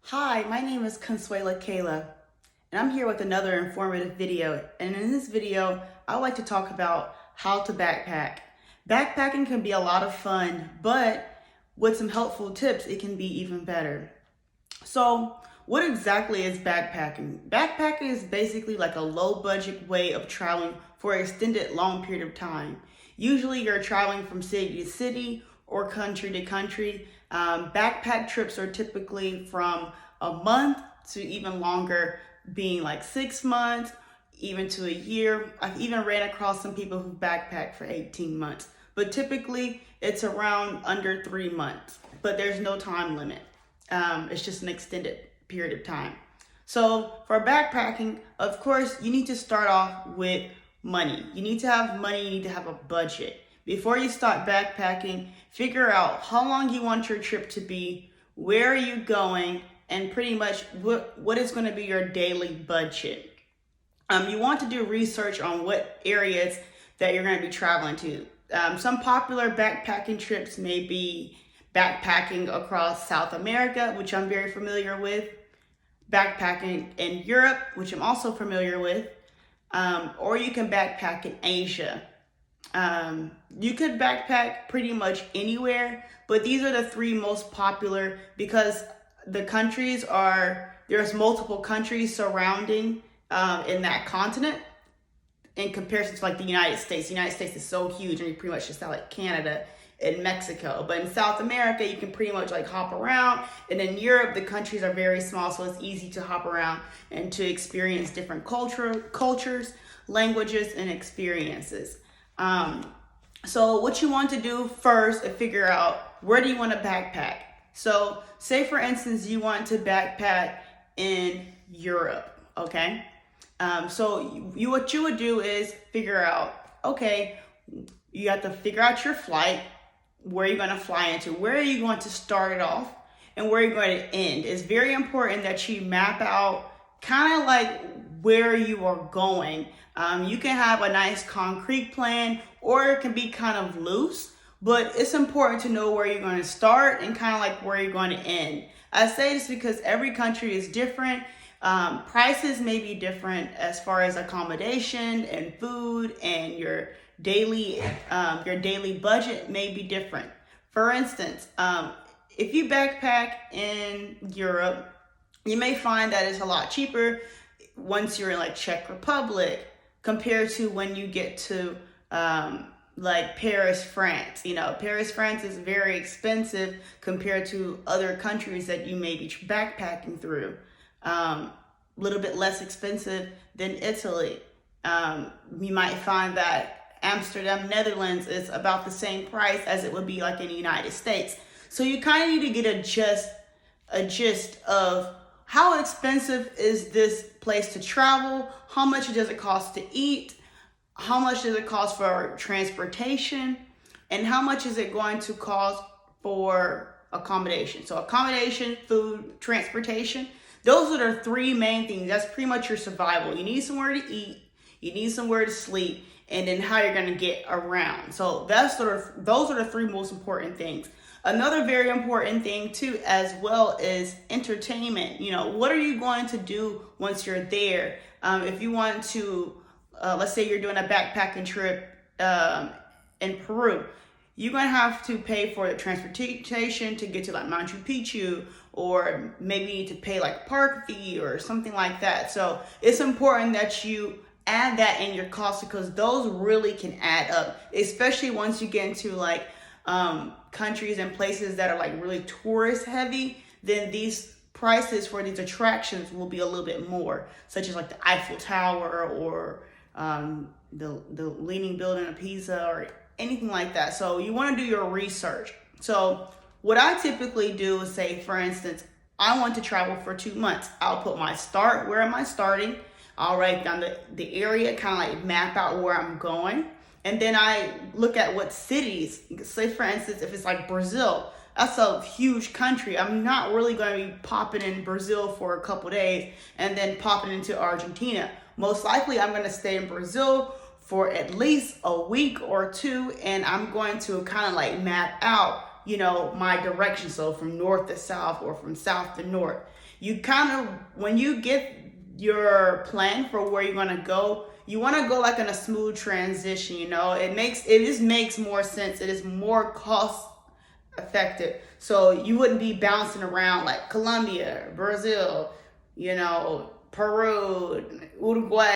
Hi, my name is Consuela Kayla, and I'm here with another informative video. And in this video, I would like to talk about how to backpack. Backpacking can be a lot of fun, but with some helpful tips, it can be even better. So, what exactly is backpacking? Backpacking is basically like a low budget way of traveling for an extended long period of time. Usually, you're traveling from city to city or country to country. Backpack trips are typically from a month to even longer, being like 6 months, even to a year. I've even ran across some people who backpack for 18 months, but typically it's around under 3 months, but there's no time limit. It's just an extended period of time. So for backpacking, of course, you need to start off with money. You need to have money, you need to have a budget. Before you start backpacking, figure out how long you want your trip to be, where are you going, and pretty much what is going to be your daily budget. You want to do research on what areas that you're going to be traveling to. Some popular backpacking trips may be backpacking across South America, which I'm very familiar with, backpacking in Europe, which I'm also familiar with, or you can backpack in Asia. You could backpack pretty much anywhere, but these are the three most popular because there's multiple countries surrounding in that continent in comparison to like the United States. The United States is so huge and you pretty much just have like Canada and Mexico. But in South America, you can pretty much like hop around. And in Europe, the countries are very small, so it's easy to hop around and to experience different cultures, languages, and experiences. So what you want to do first is figure out where do you want to backpack. So say for instance, you want to backpack in Europe, okay? So what you would do is figure out, okay, you have to figure out your flight, where you're going to fly into, where are you going to start it off, and where you're going to end. It's very important that you map out kind of like where you are going. You can have a nice concrete plan, or it can be kind of loose, but it's important to know where you're going to start and kind of like where you're going to end. I say this because every country is different. Prices may be different as far as accommodation and food, and your daily budget may be different. For instance, if you backpack in Europe, you may find that it's a lot cheaper once you're in like Czech Republic compared to when you get to like Paris, France. You know, Paris, France is very expensive compared to other countries that you may be backpacking through. Little bit less expensive than Italy. You might find that Amsterdam, Netherlands is about the same price as it would be like in the United States. So you kind of need to get a gist of how expensive is this place to travel, how much does it cost to eat, how much does it cost for transportation, and how much is it going to cost for accommodation. So accommodation, food, transportation, those are the three main things. That's pretty much your survival. You need somewhere to eat, you need somewhere to sleep, and then how you're going to get around. So those are the three most important things. Another very important thing too as well is entertainment. You know, what are you going to do once you're there? If you want to, let's say you're doing a backpacking trip in Peru, you're going to have to pay for the transportation to get to like Machu Picchu, or maybe you need to pay like park fee or something like that. So it's important that you add that in your costs because those really can add up, especially once you get into like countries and places that are like really tourist heavy. Then these prices for these attractions will be a little bit more, such as like the Eiffel Tower or the Leaning Building of Pisa or anything like that. So you want to do your research. So what I typically do is say, for instance, I want to travel for 2 months. I'll put my start, where am I starting? I'll write down the area, kind of like map out where I'm going. And then I look at what cities, say for instance, if it's like Brazil, that's a huge country. I'm not really going to be popping in Brazil for a couple days and then popping into Argentina. Most likely I'm going to stay in Brazil for at least a week or two, and I'm going to kind of like map out you know, my direction. So from north to south or from south to north. You kind of, when you get your plan for where you're going to go, you want to go like in a smooth transition, you know. It just makes more sense. It is more cost effective. So you wouldn't be bouncing around like Colombia, Brazil, you know, Peru, Uruguay.